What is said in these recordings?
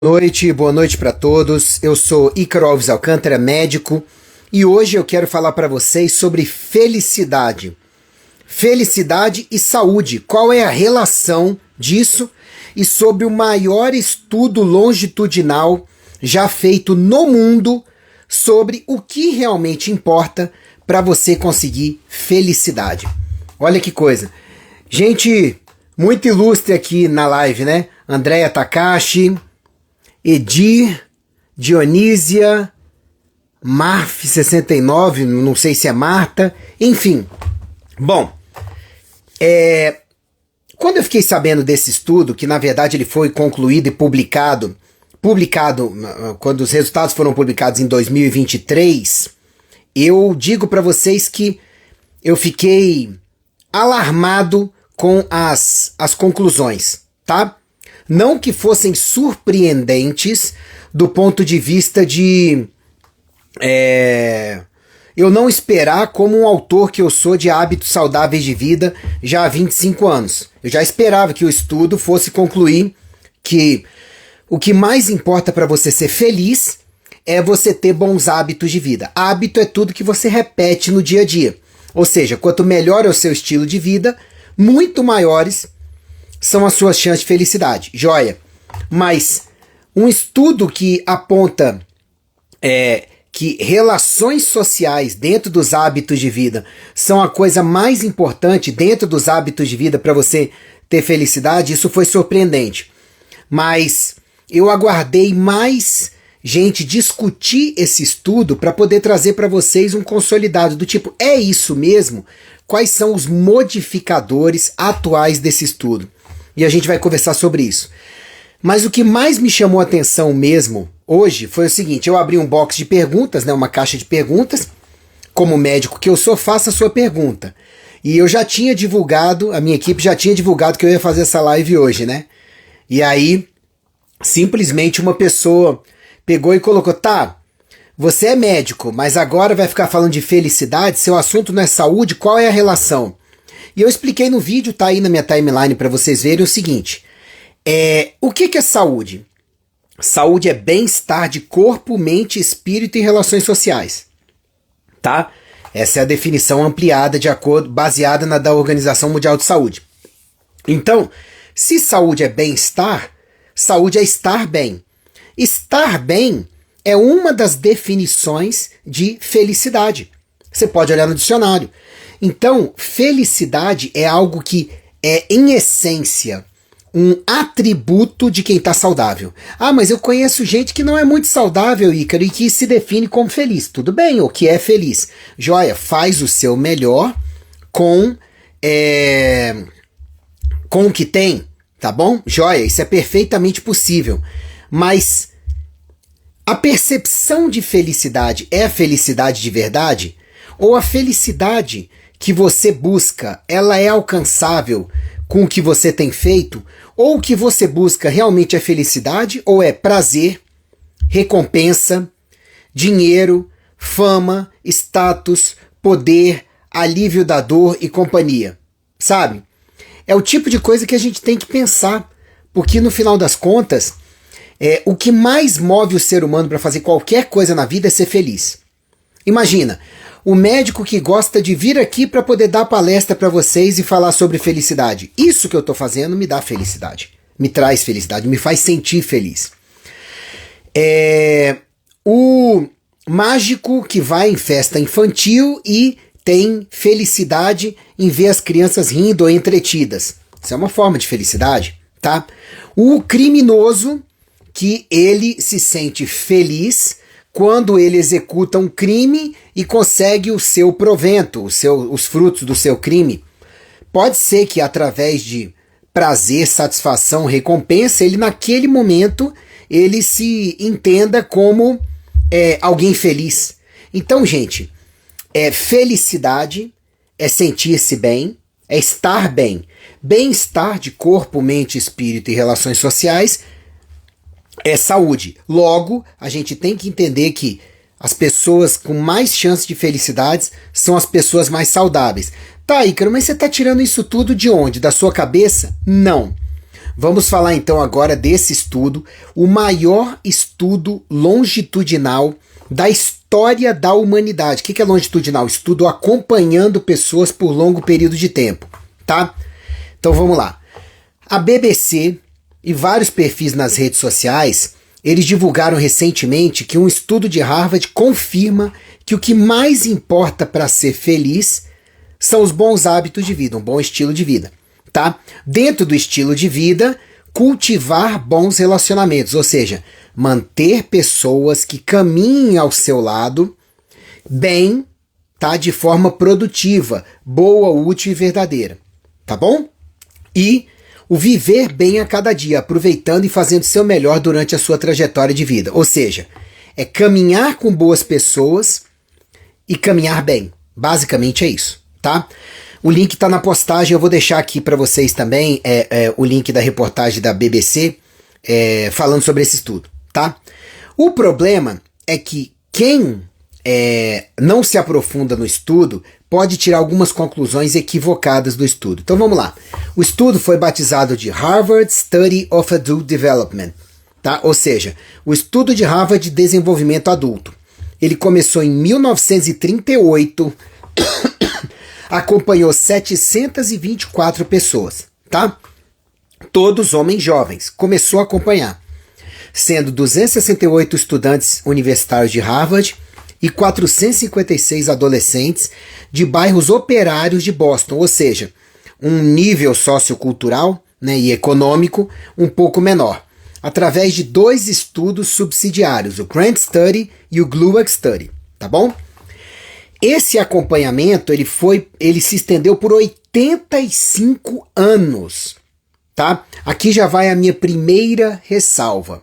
Boa noite para todos. Eu sou Ícaro Alves Alcântara, médico, e hoje eu quero falar para vocês sobre felicidade. Felicidade e saúde. Qual é a relação disso? E sobre o maior estudo longitudinal já feito no mundo sobre o que realmente importa para você conseguir felicidade. Olha que coisa. Gente muito ilustre aqui na live, né? Andréia Takashi, Edir, Dionísia, Marf69, não sei se é Marta, enfim. Bom, quando eu fiquei sabendo desse estudo, que na verdade ele foi concluído e publicado quando os resultados foram publicados em 2023, eu digo para vocês que eu fiquei alarmado com as conclusões, tá? Não que fossem surpreendentes do ponto de vista de eu não esperar, como um autor que eu sou de hábitos saudáveis de vida já há 25 anos. Eu já esperava que o estudo fosse concluir que o que mais importa para você ser feliz é você ter bons hábitos de vida. Hábito é tudo que você repete no dia a dia. Ou seja, quanto melhor é o seu estilo de vida, muito maiores são as suas chances de felicidade. Joia. Mas um estudo que aponta que relações sociais dentro dos hábitos de vida são a coisa mais importante dentro dos hábitos de vida para você ter felicidade, isso foi surpreendente. Mas eu aguardei mais gente discutir esse estudo para poder trazer para vocês um consolidado do tipo, é isso mesmo? Quais são os modificadores atuais desse estudo? E a gente vai conversar sobre isso. Mas o que mais me chamou a atenção mesmo hoje foi o seguinte, eu abri um box de perguntas, né, uma caixa de perguntas, como médico que eu sou, faça a sua pergunta. E eu já tinha divulgado, a minha equipe já tinha divulgado que eu ia fazer essa live hoje, né? E aí, simplesmente uma pessoa pegou e colocou, tá, você é médico, mas agora vai ficar falando de felicidade, seu assunto não é saúde, qual é a relação? E eu expliquei no vídeo, tá aí na minha timeline para vocês verem o seguinte, o que é saúde? Saúde é bem-estar de corpo, mente, espírito e relações sociais, tá? Essa é a definição ampliada baseada na da Organização Mundial de Saúde. Então, se saúde é bem-estar, saúde é estar bem. Estar bem é uma das definições de felicidade. Você pode olhar no dicionário. Então, felicidade é algo que é, em essência, um atributo de quem está saudável. Ah, mas eu conheço gente que não é muito saudável, Ícaro, e que se define como feliz. Tudo bem, o que é feliz? Joia, faz o seu melhor com o que tem, tá bom? Joia, isso é perfeitamente possível. Mas a percepção de felicidade é a felicidade de verdade? Ou a felicidade que você busca, ela é alcançável com o que você tem feito? Ou o que você busca realmente é felicidade? Ou é prazer, recompensa, dinheiro, fama, status, poder, alívio da dor e companhia? Sabe? É o tipo de coisa que a gente tem que pensar. Porque no final das contas, o que mais move o ser humano para fazer qualquer coisa na vida é ser feliz. Imagina, o médico que gosta de vir aqui para poder dar palestra para vocês e falar sobre felicidade. Isso que eu estou fazendo me dá felicidade, me traz felicidade, me faz sentir feliz. O mágico que vai em festa infantil e tem felicidade em ver as crianças rindo ou entretidas. Isso é uma forma de felicidade, tá? O criminoso que ele se sente feliz quando ele executa um crime e consegue o seu provento, os frutos do seu crime. Pode ser que através de prazer, satisfação, recompensa, ele naquele momento ele se entenda como alguém feliz. Então, gente, felicidade é sentir-se bem, é estar bem. Bem-estar de corpo, mente, espírito e relações sociais é saúde. Logo, a gente tem que entender que as pessoas com mais chance de felicidades são as pessoas mais saudáveis. Tá, Ícaro, mas você tá tirando isso tudo de onde? Da sua cabeça? Não. Vamos falar então agora desse estudo, o maior estudo longitudinal da história da humanidade. O que é longitudinal? Estudo acompanhando pessoas por longo período de tempo, tá? Então vamos lá. A BBC e vários perfis nas redes sociais, eles divulgaram recentemente que um estudo de Harvard confirma que o que mais importa para ser feliz são os bons hábitos de vida, um bom estilo de vida, tá? Dentro do estilo de vida, cultivar bons relacionamentos, ou seja, manter pessoas que caminhem ao seu lado bem, tá? De forma produtiva, boa, útil e verdadeira, tá bom? E o viver bem a cada dia, aproveitando e fazendo o seu melhor durante a sua trajetória de vida. Ou seja, é caminhar com boas pessoas e caminhar bem. Basicamente é isso, tá? O link tá na postagem, eu vou deixar aqui para vocês também o link da reportagem da BBC falando sobre esse estudo, tá? O problema é que quem não se aprofunda no estudo pode tirar algumas conclusões equivocadas do estudo. Então vamos lá. O estudo foi batizado de Harvard Study of Adult Development, tá? Ou seja, o estudo de Harvard de desenvolvimento adulto. Ele começou em 1938, acompanhou 724 pessoas, tá? Todos homens jovens. Começou a acompanhar, sendo 268 estudantes universitários de Harvard e 456 adolescentes de bairros operários de Boston, ou seja, um nível sociocultural, né, e econômico um pouco menor, através de 2 estudos subsidiários, o Grant Study e o Glueck Study, tá bom? Esse acompanhamento ele se estendeu por 85 anos, tá? Aqui já vai a minha primeira ressalva.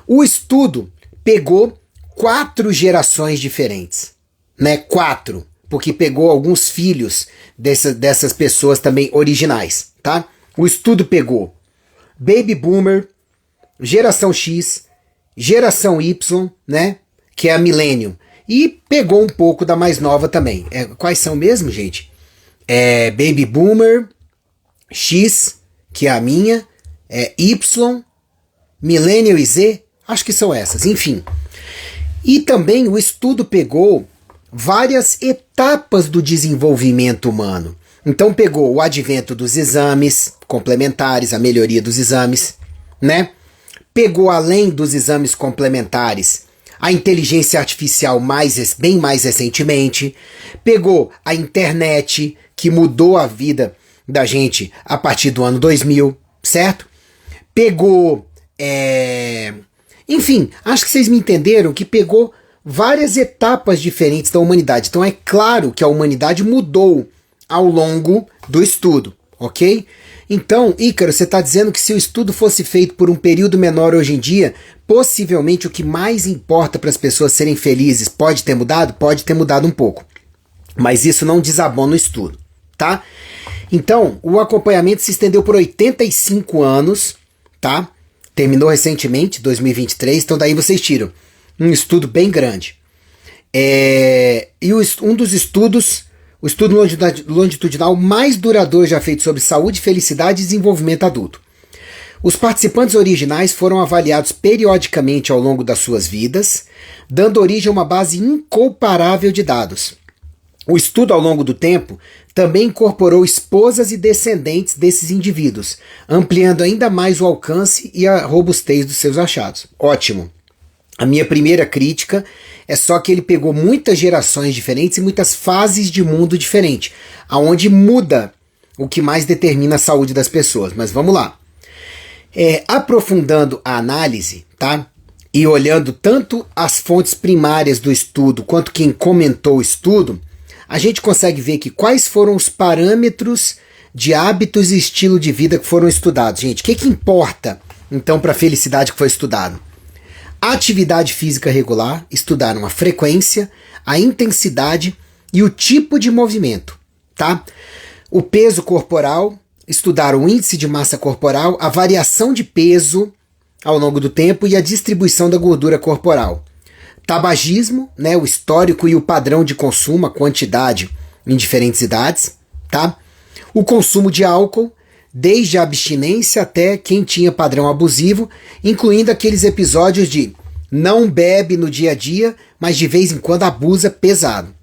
O estudo pegou 4 gerações diferentes, né? 4, porque pegou alguns filhos dessas pessoas também originais, tá? O estudo pegou Baby Boomer, Geração X, Geração Y, né? Que é a Millennium, e pegou um pouco da mais nova também. Quais são mesmo, gente? Baby Boomer, X, que é a minha, Y, Millennial e Z, acho que são essas, enfim. E também o estudo pegou várias etapas do desenvolvimento humano. Então pegou o advento dos exames complementares, a melhoria dos exames, né? Pegou, além dos exames complementares, a inteligência artificial bem mais recentemente. Pegou a internet, que mudou a vida da gente a partir do ano 2000, certo? Pegou... Enfim, acho que vocês me entenderam que pegou várias etapas diferentes da humanidade. Então é claro que a humanidade mudou ao longo do estudo, ok? Então, Ícaro, você está dizendo que se o estudo fosse feito por um período menor hoje em dia, possivelmente o que mais importa para as pessoas serem felizes pode ter mudado? Pode ter mudado um pouco. Mas isso não desabona o estudo, tá? Então, o acompanhamento se estendeu por 85 anos, tá? Terminou recentemente, 2023, então daí vocês tiram um estudo bem grande. Um dos estudos, o estudo longitudinal mais duradouro já feito sobre saúde, felicidade e desenvolvimento adulto. Os participantes originais foram avaliados periodicamente ao longo das suas vidas, dando origem a uma base incomparável de dados. O estudo ao longo do tempo também incorporou esposas e descendentes desses indivíduos, ampliando ainda mais o alcance e a robustez dos seus achados. Ótimo! A minha primeira crítica é só que ele pegou muitas gerações diferentes e muitas fases de mundo diferentes, aonde muda o que mais determina a saúde das pessoas. Mas vamos lá. Aprofundando a análise, tá? E olhando tanto as fontes primárias do estudo quanto quem comentou o estudo, a gente consegue ver que quais foram os parâmetros de hábitos e estilo de vida que foram estudados. Gente, o que importa, então, para a felicidade que foi estudado? A atividade física regular, estudaram a frequência, a intensidade e o tipo de movimento, tá? O peso corporal, estudaram o índice de massa corporal, a variação de peso ao longo do tempo e a distribuição da gordura corporal. Tabagismo, né, o histórico e o padrão de consumo, a quantidade em diferentes idades, tá? O consumo de álcool, desde a abstinência até quem tinha padrão abusivo, incluindo aqueles episódios de não bebe no dia a dia, mas de vez em quando abusa pesado,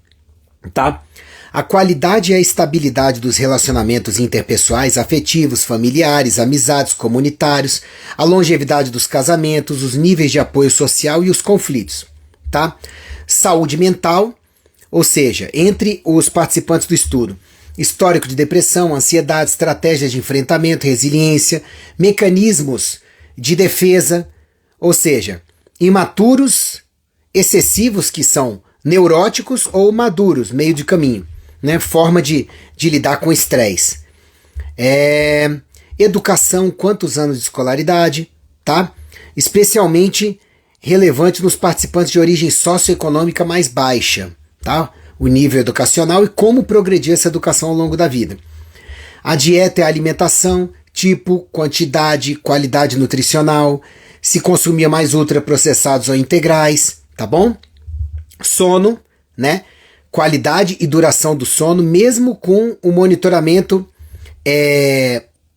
tá? A qualidade e a estabilidade dos relacionamentos interpessoais, afetivos, familiares, amizades, comunitários, a longevidade dos casamentos, os níveis de apoio social e os conflitos, tá? Saúde mental, ou seja, entre os participantes do estudo, histórico de depressão, ansiedade, estratégias de enfrentamento, resiliência, mecanismos de defesa, ou seja, imaturos, excessivos, que são neuróticos, ou maduros, meio de caminho, né? Forma de lidar com estresse. Educação, quantos anos de escolaridade, tá? Especialmente relevante nos participantes de origem socioeconômica mais baixa, tá? O nível educacional e como progredir essa educação ao longo da vida. A dieta e a alimentação, tipo, quantidade, qualidade nutricional, se consumia mais ultraprocessados ou integrais, tá bom? Sono, né? Qualidade e duração do sono, mesmo com o monitoramento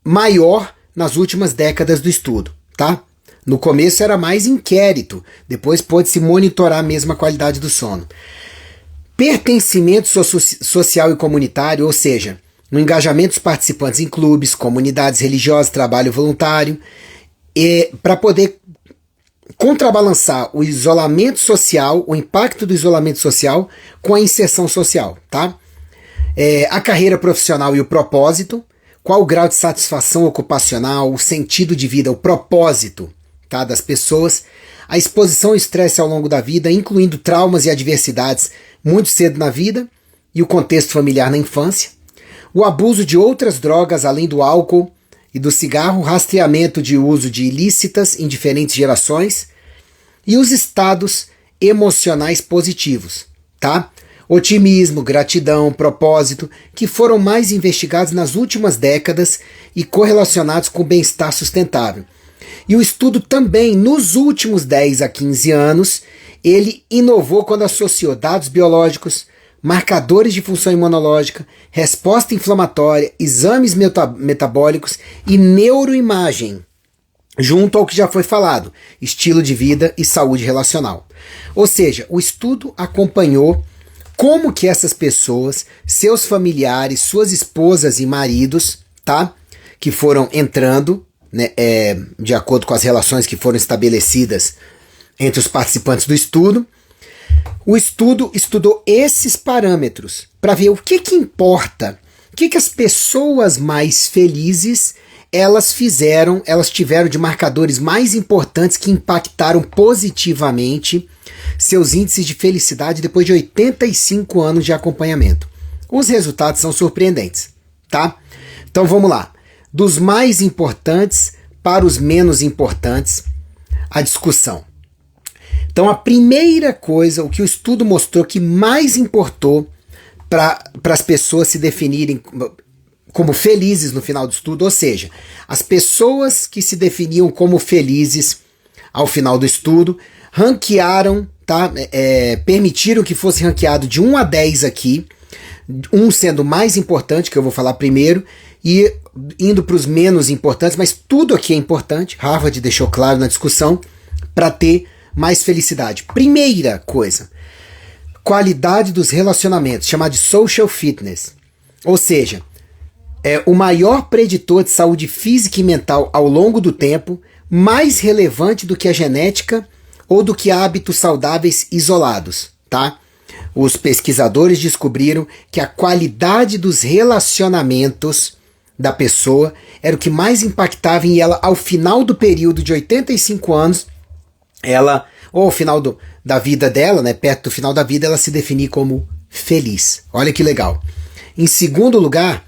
maior nas últimas décadas do estudo, tá? No começo era mais inquérito, depois pôde-se monitorar mesmo a qualidade do sono. Pertencimento social e comunitário, ou seja, no engajamento dos participantes em clubes, comunidades religiosas, trabalho voluntário, para poder contrabalançar o isolamento social, o impacto do isolamento social com a inserção social, tá? A carreira profissional e o propósito, qual o grau de satisfação ocupacional, o sentido de vida, o propósito, tá, das pessoas, a exposição ao estresse ao longo da vida, incluindo traumas e adversidades muito cedo na vida e o contexto familiar na infância, o abuso de outras drogas além do álcool e do cigarro, rastreamento de uso de ilícitas em diferentes gerações e os estados emocionais positivos, tá? Otimismo, gratidão, propósito, que foram mais investigados nas últimas décadas e correlacionados com o bem-estar sustentável. E o estudo também, nos últimos 10 a 15 anos, ele inovou quando associou dados biológicos, marcadores de função imunológica, resposta inflamatória, exames metabólicos e neuroimagem, junto ao que já foi falado, estilo de vida e saúde relacional. Ou seja, o estudo acompanhou como que essas pessoas, seus familiares, suas esposas e maridos, tá, que foram entrando, né, de acordo com as relações que foram estabelecidas entre os participantes do estudo. O estudo estudou esses parâmetros para ver o que importa, o que as pessoas mais felizes elas tiveram de marcadores mais importantes que impactaram positivamente seus índices de felicidade depois de 85 anos de acompanhamento. Os resultados são surpreendentes, tá? Então vamos lá. Dos mais importantes para os menos importantes, a discussão. Então a primeira coisa, o que o estudo mostrou que mais importou para as pessoas se definirem como felizes no final do estudo, ou seja, as pessoas que se definiam como felizes ao final do estudo, ranquearam, tá? Permitiram que fosse ranqueado de 1 a 10 aqui, 1 sendo mais importante, que eu vou falar primeiro, e indo para os menos importantes, mas tudo aqui é importante, Harvard deixou claro na discussão, para ter mais felicidade. Primeira coisa, qualidade dos relacionamentos, chamado de social fitness, ou seja, o maior preditor de saúde física e mental ao longo do tempo, mais relevante do que a genética ou do que hábitos saudáveis isolados, tá? Os pesquisadores descobriram que a qualidade dos relacionamentos da pessoa era o que mais impactava em ela ao final do período de 85 anos, ou ao final da vida dela, né, perto do final da vida, ela se definir como feliz. Olha que legal. Em segundo lugar,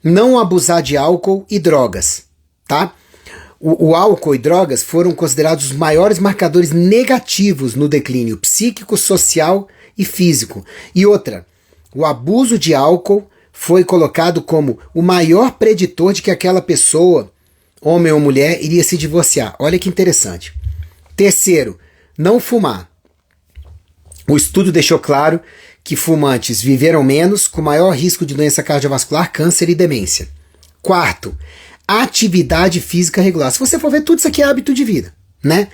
não abusar de álcool e drogas, tá? O álcool e drogas foram considerados os maiores marcadores negativos no declínio psíquico, social e físico. E outra, o abuso de álcool foi colocado como o maior preditor de que aquela pessoa, homem ou mulher, iria se divorciar. Olha que interessante. Terceiro, não fumar. O estudo deixou claro que fumantes viveram menos, com maior risco de doença cardiovascular, câncer e demência. Quarto, atividade física regular. Se você for ver, tudo isso aqui é hábito de vida, né?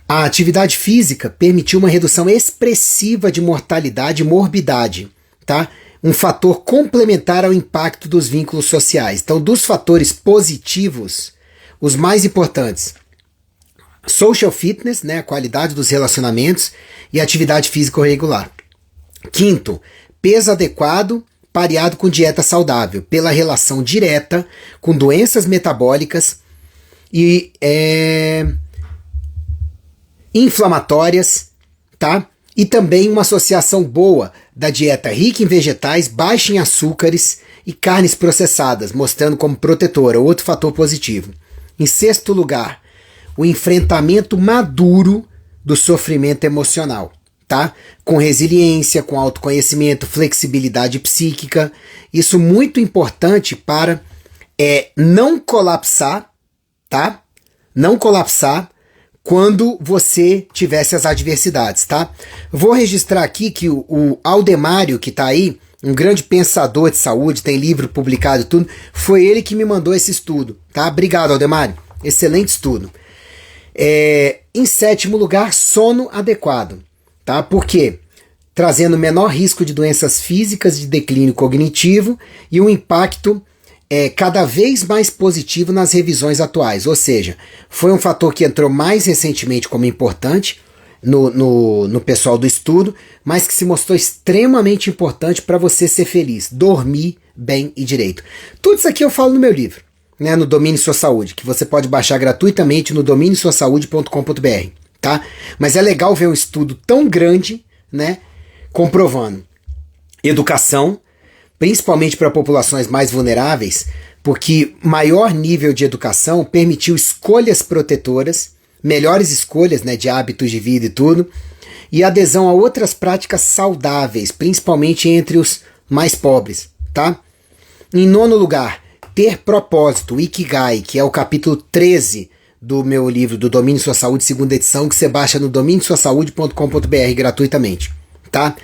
A atividade física permitiu uma redução expressiva de mortalidade e morbidade, tá? Um fator complementar ao impacto dos vínculos sociais. Então, dos fatores positivos, os mais importantes: social fitness, né, a qualidade dos relacionamentos, e atividade física regular. Quinto, peso adequado pareado com dieta saudável, pela relação direta com doenças metabólicas e inflamatórias, tá? E também uma associação boa da dieta rica em vegetais, baixa em açúcares e carnes processadas, mostrando como protetora, outro fator positivo. Em sexto lugar, o enfrentamento maduro do sofrimento emocional, tá? Com resiliência, com autoconhecimento, flexibilidade psíquica. Isso muito importante para não colapsar, tá? Não colapsar quando você tivesse as adversidades, tá? Vou registrar aqui que o Aldemário, que tá aí, um grande pensador de saúde, tem livro publicado e tudo, foi ele que me mandou esse estudo, tá? Obrigado, Aldemário. Excelente estudo. Em sétimo lugar, sono adequado, tá? Por quê? Trazendo menor risco de doenças físicas de declínio cognitivo e um impacto cada vez mais positivo nas revisões atuais. Ou seja, foi um fator que entrou mais recentemente como importante no pessoal do estudo, mas que se mostrou extremamente importante para você ser feliz, dormir bem e direito. Tudo isso aqui eu falo no meu livro, né, no Domine Sua Saúde, que você pode baixar gratuitamente no dominesuasaude.com.br, tá? Mas é legal ver um estudo tão grande, né, comprovando educação, principalmente para populações mais vulneráveis, porque maior nível de educação permitiu escolhas protetoras, melhores escolhas, né, de hábitos de vida e tudo, e adesão a outras práticas saudáveis, principalmente entre os mais pobres, tá? Em nono lugar, ter propósito, o Ikigai, que é o capítulo 13 do meu livro, do Domine Sua Saúde, segunda edição, que você baixa no dominesuasaude.com.br gratuitamente, tá?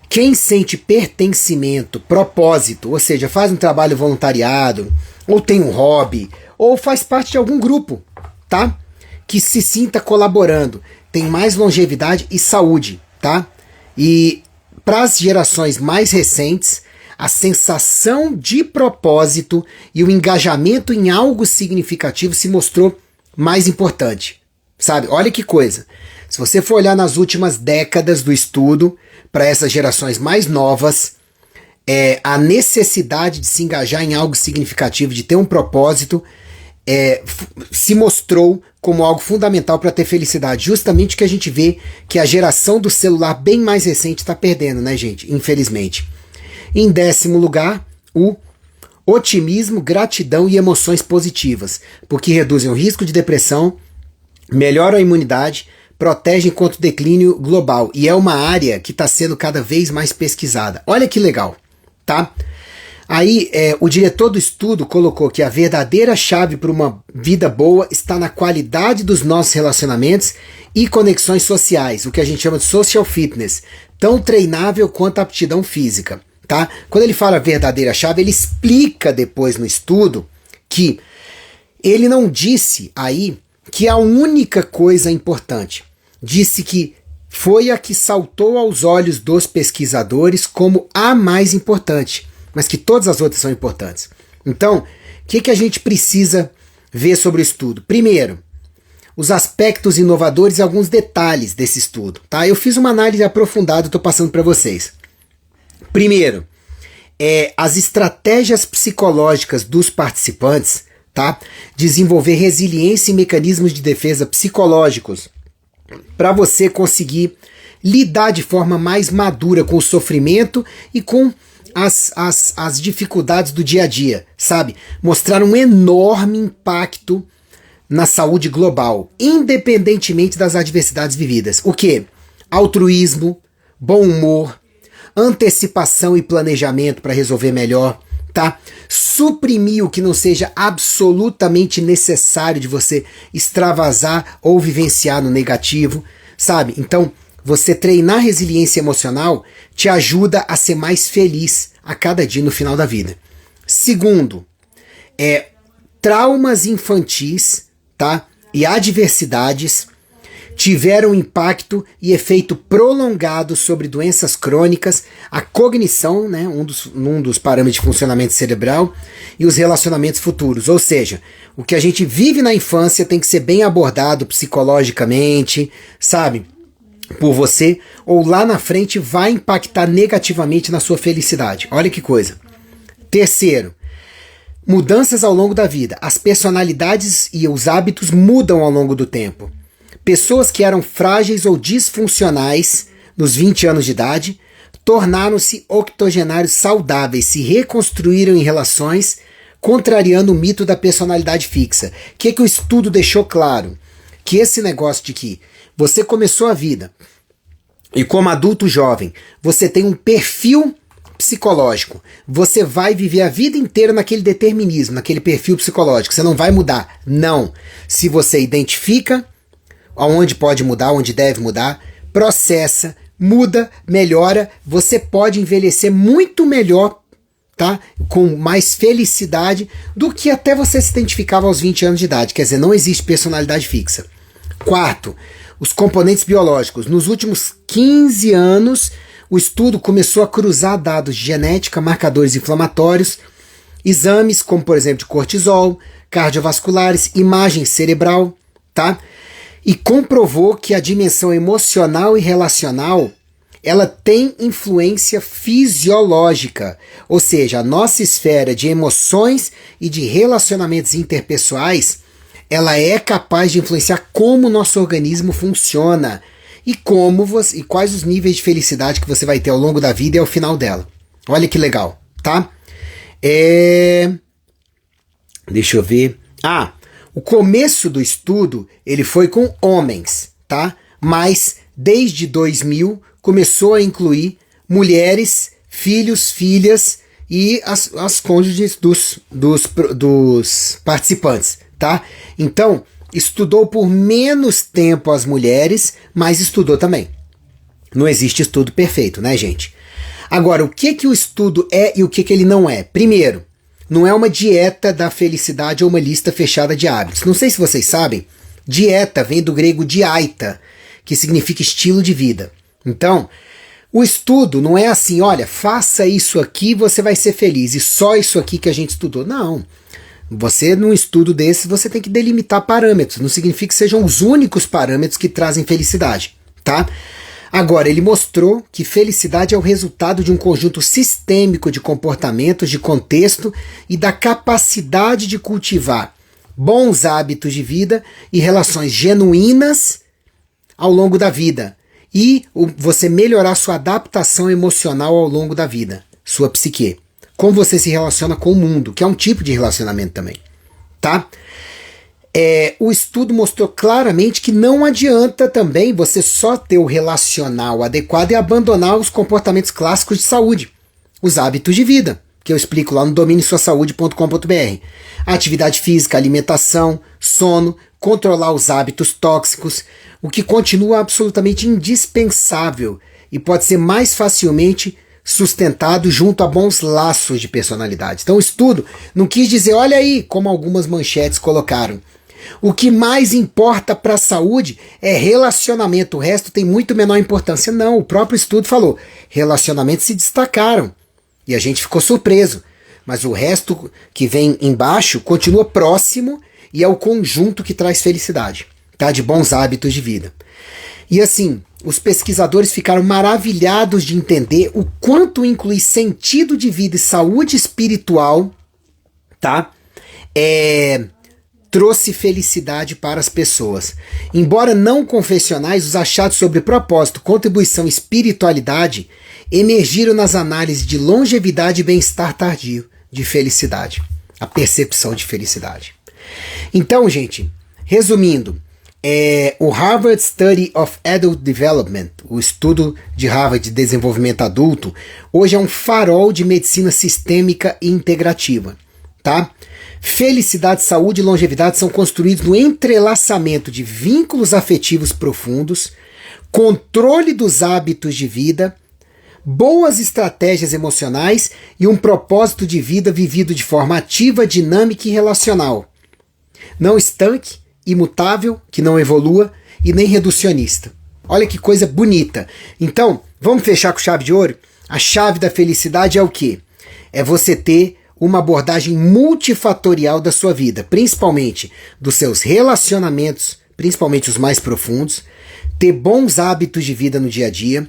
Quem sente pertencimento, propósito, ou seja, faz um trabalho voluntariado, ou tem um hobby, ou faz parte de algum grupo, tá? Que se sinta colaborando, tem mais longevidade e saúde, tá? E para as gerações mais recentes, a sensação de propósito e o engajamento em algo significativo se mostrou mais importante, sabe? Olha que coisa. Se você for olhar nas últimas décadas do estudo, para essas gerações mais novas, a necessidade de se engajar em algo significativo, de ter um propósito, se mostrou como algo fundamental para ter felicidade. Justamente que a gente vê que a geração do celular bem mais recente está perdendo, né, gente? Infelizmente. Em décimo lugar, o otimismo, gratidão e emoções positivas, porque reduzem o risco de depressão, melhoram a imunidade, protegem contra o declínio global. E é uma área que está sendo cada vez mais pesquisada. Olha que legal, tá? Aí o diretor do estudo colocou que a verdadeira chave para uma vida boa está na qualidade dos nossos relacionamentos e conexões sociais, o que a gente chama de social fitness, tão treinável quanto a aptidão física, tá? Quando ele fala verdadeira chave, ele explica depois no estudo que ele não disse aí que a única coisa importante, disse que foi a que saltou aos olhos dos pesquisadores como a mais importante, mas que todas as outras são importantes. Então, o que a gente precisa ver sobre o estudo? Primeiro, os aspectos inovadores e alguns detalhes desse estudo, tá? Eu fiz uma análise aprofundada, estou passando para vocês. Primeiro, as estratégias psicológicas dos participantes, tá? Desenvolver resiliência e mecanismos de defesa psicológicos para você conseguir lidar de forma mais madura com o sofrimento e com as dificuldades do dia a dia, sabe? Mostrar um enorme impacto na saúde global, independentemente das adversidades vividas. O quê? Altruísmo, bom humor, antecipação e planejamento para resolver melhor, tá? Suprimir o que não seja absolutamente necessário de você extravasar ou vivenciar no negativo, sabe? Então, você treinar resiliência emocional te ajuda a ser mais feliz a cada dia no final da vida. Segundo, traumas infantis, tá? E adversidades tiveram impacto e efeito prolongado sobre doenças crônicas, a cognição, né, um dos parâmetros de funcionamento cerebral, e os relacionamentos futuros. Ou seja, o que a gente vive na infância tem que ser bem abordado psicologicamente, sabe? Por você, ou lá na frente vai impactar negativamente na sua felicidade. Olha que coisa. Terceiro, mudanças ao longo da vida. As personalidades e os hábitos mudam ao longo do tempo. Pessoas que eram frágeis ou disfuncionais nos 20 anos de idade tornaram-se octogenários saudáveis, se reconstruíram em relações, contrariando o mito da personalidade fixa. O que o estudo deixou claro? Que esse negócio de que você começou a vida e como adulto jovem, você tem um perfil psicológico. Você vai viver a vida inteira naquele determinismo, naquele perfil psicológico. Você não vai mudar. Não. Se você identifica aonde pode mudar, onde deve mudar, processa, muda, melhora, você pode envelhecer muito melhor, tá? Com mais felicidade do que até você se identificava aos 20 anos de idade. Quer dizer, não existe personalidade fixa. Quarto, os componentes biológicos. Nos últimos 15 anos, o estudo começou a cruzar dados de genética, marcadores inflamatórios, exames como, por exemplo, de cortisol, cardiovasculares, imagem cerebral, tá? E comprovou que a dimensão emocional e relacional, ela tem influência fisiológica, ou seja, a nossa esfera de emoções e de relacionamentos interpessoais, ela é capaz de influenciar como o nosso organismo funciona e e quais os níveis de felicidade que você vai ter ao longo da vida e ao final dela. Olha que legal, tá? Deixa eu ver. O começo do estudo, ele foi com homens, tá? Mas desde 2000 começou a incluir mulheres, filhos, filhas e as cônjuges dos participantes, tá? Então, estudou por menos tempo as mulheres, mas estudou também. Não existe estudo perfeito, né, gente? Agora, o que o estudo é e o que ele não é? Primeiro, não é uma dieta da felicidade ou uma lista fechada de hábitos. Não sei se vocês sabem, dieta vem do grego diaita, que significa estilo de vida. Então, o estudo não é assim, olha, faça isso aqui, você vai ser feliz, e só isso aqui que a gente estudou. Não. Você, num estudo desse, você tem que delimitar parâmetros. Não significa que sejam os únicos parâmetros que trazem felicidade, tá? Agora, ele mostrou que felicidade é o resultado de um conjunto sistêmico de comportamentos, de contexto e da capacidade de cultivar bons hábitos de vida e relações genuínas ao longo da vida. E você melhorar sua adaptação emocional ao longo da vida, sua psique. Como você se relaciona com o mundo, que é um tipo de relacionamento também, tá? O estudo mostrou claramente que não adianta também você só ter o relacional adequado e abandonar os comportamentos clássicos de saúde, os hábitos de vida, que eu explico lá no dominiosuasaude.com.br. Atividade física, alimentação, sono, controlar os hábitos tóxicos, o que continua absolutamente indispensável e pode ser mais facilmente sustentado junto a bons laços de personalidade. Então o estudo não quis dizer, olha aí, como algumas manchetes colocaram. O que mais importa para a saúde é relacionamento, o resto tem muito menor importância. Não, o próprio estudo falou, relacionamentos se destacaram e a gente ficou surpreso, mas o resto que vem embaixo continua próximo e é o conjunto que traz felicidade, tá? De bons hábitos de vida. E assim, os pesquisadores ficaram maravilhados de entender o quanto incluir sentido de vida e saúde espiritual, tá? Trouxe felicidade para as pessoas. Embora não confessionais, os achados sobre propósito, contribuição e espiritualidade emergiram nas análises de longevidade e bem-estar tardio, de felicidade, a percepção de felicidade. Então, gente, resumindo, o Harvard Study of Adult Development, o estudo de Harvard de desenvolvimento adulto, hoje é um farol de medicina sistêmica e integrativa, tá? Felicidade, saúde e longevidade são construídos no entrelaçamento de vínculos afetivos profundos, controle dos hábitos de vida, boas estratégias emocionais e um propósito de vida vivido de forma ativa, dinâmica e relacional. Não estanque, imutável, que não evolua e nem reducionista. Olha que coisa bonita. Então, vamos fechar com chave de ouro? A chave da felicidade é o quê? É você ter uma abordagem multifatorial da sua vida, principalmente dos seus relacionamentos, principalmente os mais profundos, ter bons hábitos de vida no dia a dia,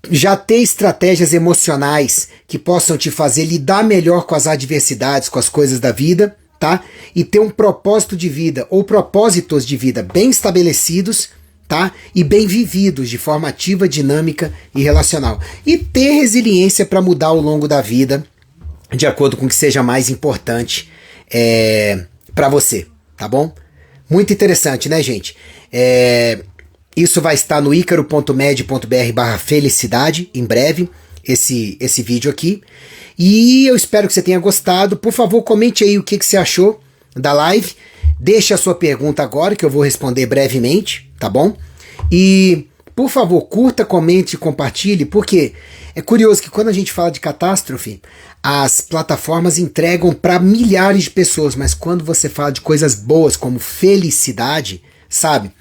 já ter estratégias emocionais que possam te fazer lidar melhor com as adversidades, com as coisas da vida, tá? E ter um propósito de vida ou propósitos de vida bem estabelecidos, tá? E bem vividos de forma ativa, dinâmica e relacional. E ter resiliência para mudar ao longo da vida, de acordo com o que seja mais importante para você, tá bom? Muito interessante, né, gente? Isso vai estar no icaro.med.br/felicidade em breve, esse vídeo aqui. E eu espero que você tenha gostado. Por favor, comente aí o que você achou da live. Deixe a sua pergunta agora, que eu vou responder brevemente, tá bom? E, por favor, curta, comente e compartilhe, porque é curioso que quando a gente fala de catástrofe, as plataformas entregam para milhares de pessoas, mas quando você fala de coisas boas como felicidade, sabe?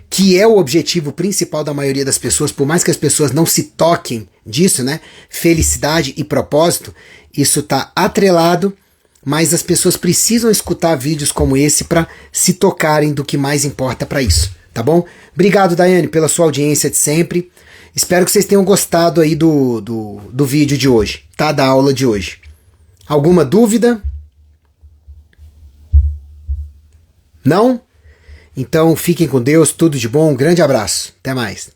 Que é o objetivo principal da maioria das pessoas, por mais que as pessoas não se toquem disso, né? Felicidade e propósito, isso tá atrelado, mas as pessoas precisam escutar vídeos como esse para se tocarem do que mais importa para isso, tá bom? Obrigado, Daiane, pela sua audiência de sempre. Espero que vocês tenham gostado aí do vídeo de hoje, tá? Da aula de hoje. Alguma dúvida? Não? Então fiquem com Deus, tudo de bom, um grande abraço, até mais.